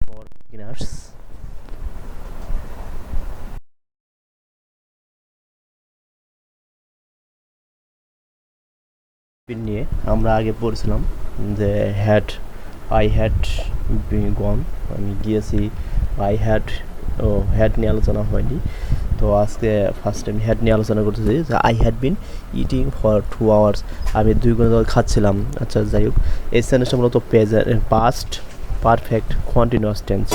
for beginners. নিয়ে আমরা আগে পড়ছিলাম যে আই হ্যাড গন, আমি গিয়েছি। আই হ্যাড নিয়ে আলোচনা হয়নি, তো আজকে ফার্স্ট টাইম হ্যাড নিয়ে আলোচনা করতেছি যে I had been eating for 2 hours, আমি 2 ঘন্টা ধরে খাচ্ছিলাম। আচ্ছা, যাই হোক, এই সেন্টেন্সটা মূলত পাস্ট পারফেক্ট কন্টিনিউয়াস টেন্স,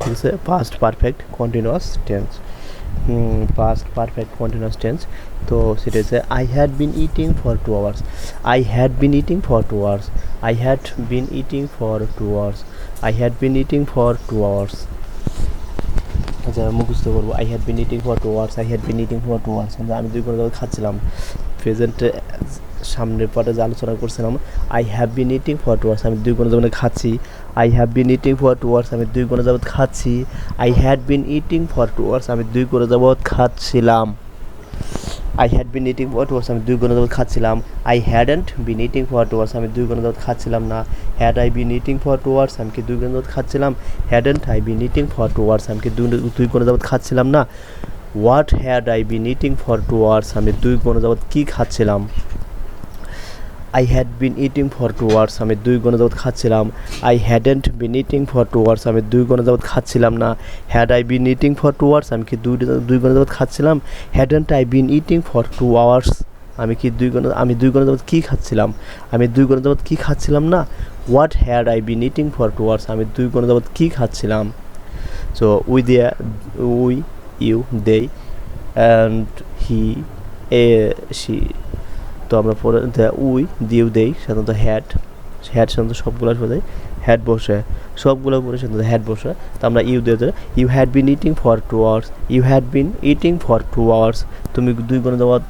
ঠিক আছে? Past perfect continuous tense, past perfect continuous tense. তো সেটা হচ্ছে I had been eating for 2 hours, I had been eating for 2 hours, I had been eating for 2 hours, I had been eating for 2 hours। আচ্ছা, মুখস্থ করবো। I had been eating for 2 hours, I had been eating for 2 hours, আমি 2 ঘন্টা ধরে খাচ্ছিলাম। প্রেজেন্টে সামনের পাটে যে আলোচনা করছিলাম, I have been eating for 2 hours, আমি 2 ঘন্টা যাবত খাচ্ছি। I have been eating for 2 hours, আমি 2 ঘন্টা যাবত খাচ্ছি। I had been eating for 2 hours, আমি 2 ঘন্টা যাবত খাচ্ছিলাম। I had been eating for 2 hours, আমি 2 ঘন্টা যাবত খাচ্ছিলাম। I hadn't been eating for 2 hours, আমি 2 ঘন্টা যাবত খাচ্ছিলাম না। Had I been eating for 2 hours, আমি কি 2 ঘন্টা যাবত খাচ্ছিলাম? Hadn't I been eating for 2 hours, আমি কি 2 ঘন্টা যাবত খাচ্ছিলাম না। What had I been eating for 2 hours, আমি 2 ঘন্টা যাবত কী খাচ্ছিলাম? I had been eating for 2 hours, আমি 2 ঘন্টা যাবত খাচ্ছিলাম। I hadn't been eating for 2 hours, আমি 2 ঘন্টা যাবত খাচ্ছিলাম না। Had I been eating for 2 hours, আমি কি 2 ঘন্টা যাবত খাচ্ছিলাম? Hadn't I been eating for 2 hours, আমি কি 2 ঘন্টা যাবত কী খাচ্ছিলাম? আমি 2 ঘন্টা যাবত কী খাচ্ছিলাম না। What had I been eating for 2 hours, আমি 2 ঘন্টা যাবত কী খাচ্ছিলাম? So we you, they, and he, she. তো আমরা পরে উই দিউ দেই সাধারণত সাধারণত সবগুলো বোঝায় হ্যাড বসে, সবগুলো পরে সাধারণত হ্যাড বসে। তো আমরা ইউ দিয়ে you had been eating for 2 hours, you had been eating for 2 hours, তুমি 2 ঘন্টা যাবত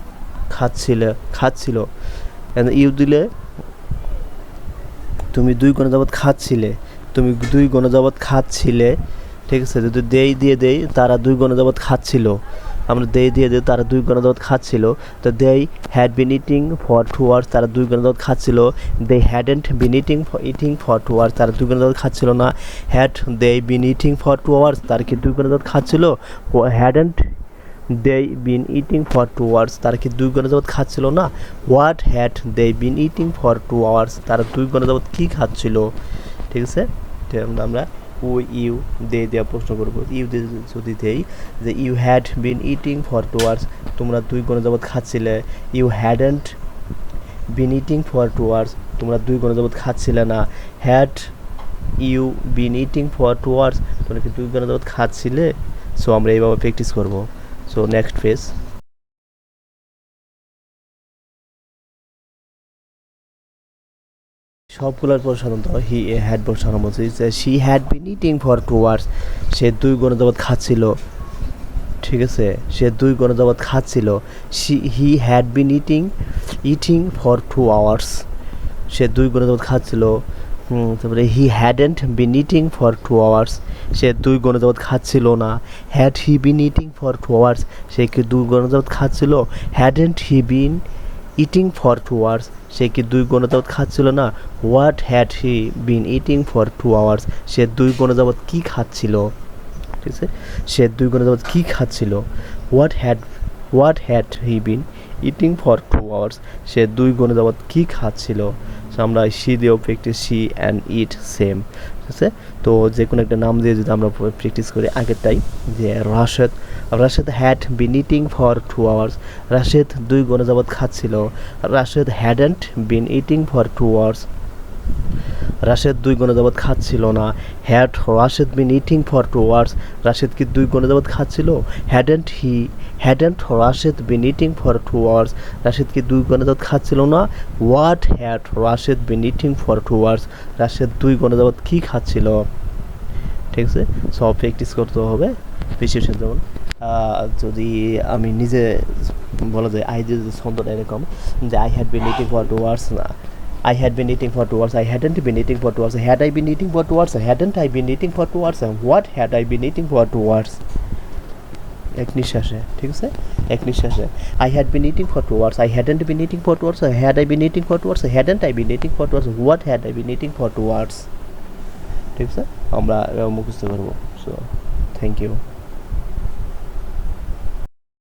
খাচ্ছিল। ইউ দিলে তুমি 2 ঘন্টা যাবত খাচ্ছিলে, তুমি 2 ঘন্টা যাবত খাচ্ছিলে, ঠিক আছে? যদি দেই দিয়ে দেই তারা 2 ঘন্টা যাবত খাচ্ছিল, আমরা দেই দিয়ে দিই তারা 2 ঘন্টা যাবত খাচ্ছিল। তো they had been eating for 2 hours, তারা 2 ঘন্টা যাবত খাচ্ছিল। They hadn't been eating for 2 hours, তারা 2 ঘন্টা যাবত খাচ্ছিল না। Had they been eating for 2 hours, তারা কি 2 ঘন্টা যাবত খাচ্ছিল? Hadn't they been eating for 2 hours, তারা কি 2 ঘন্টা যাবত খাচ্ছিল না। What had they been eating for 2 hours, তারা 2 ঘন্টা যাবত কী খাচ্ছিল, ঠিক আছে? আমরা ও ইউ দে দেওয়া প্রশ্ন করবো। ইউ দে যদি দেই যে you had been eating for 2 hours, তোমরা 2 ঘন্টা যাবত খাচ্ছিলে। You hadn't been eating for 2 hours, তোমরা 2 ঘন্টা যাবত খাচ্ছিলে না। Had you been eating for 2 hours, তোমরা কি 2 ঘন্টা যাবত খাচ্ছিলে? সো আমরা এইভাবে প্র্যাকটিস করবো। So next phase. সবগুলোর পর সাধারণত হি হ্যাড বসানো বলছে যে she had been eating for 2 hours, সে 2 ঘন্টা যাবত খাচ্ছিল, ঠিক আছে? সে 2 ঘন্টা যাবত খাচ্ছিল। He had been eating for 2 hours, সে 2 ঘন্টা যাবত খাচ্ছিল। তারপরে he hadn't been eating for 2 hours, সে 2 ঘন্টা যাবত খাচ্ছিল না। Had he been eating for 2 hours, সে কি 2 ঘন্টা যাবত খাচ্ছিল? Hadn't he been eating for 2 hours, সে কি 2 ঘন্টা যাবত খাচ্ছিল না। What had he been eating for 2 hours, সে 2 ঘন্টা যাবত কী খাচ্ছিল, ঠিক আছে? সে 2 ঘন্টা যাবত কী খাচ্ছিল। What had he been eating for 2 hours, সে 2 ঘন্টা যাবত কী খাচ্ছিল। সো আমরা সি দিয়েও practice, she and it same, ঠিক আছে? তো যে কোনো একটা নাম দিয়ে যদি আমরা প্র্যাকটিস করি আগেরটাই, যে Rashed had been eating for 2 hours, Rashed 2 ঘন্টা যাবত খাচ্ছিল। Rashed hadn't been eating for 2 hours, Rashed 2 ঘন্টা যাবত খাচ্ছিল না। Had Rashed bin eating for 2 hours, Rashed কি 2 ঘন্টা যাবত খাচ্ছিল? Hadn't Rashed bin eating for 2 hours, Rashed কি 2 ঘন্টা যাবত খাচ্ছিল না। What had Rashed bin eating for 2 hours, Rashed 2 ঘন্টা যাবত কী খাচ্ছিল, ঠিক আছে? সব প্র্যাকটিস করতে হবে বেশি। যেমন যদি আমি নিজে বলা যায় আই যে ছন্দটা এরকম যে I had been eating for 2 hours, I had been eating for 2 hours, I hadn't been eating for 2 hours, had I been eating for 2 hours, hadn't I been eating for 2 hours, what had I been eating for 2 hours, এক নিঃশ্বাসে, ঠিক আছে? এক নিঃশ্বাসে I had been eating for 2 hours, I hadn't been eating for 2 hours, had I been eating for 2 hours, hadn't I been eating for 2 hours, what had I been eating for 2 hours, ঠিক আছে, আমরা মুখস্থ করবো। So thank you.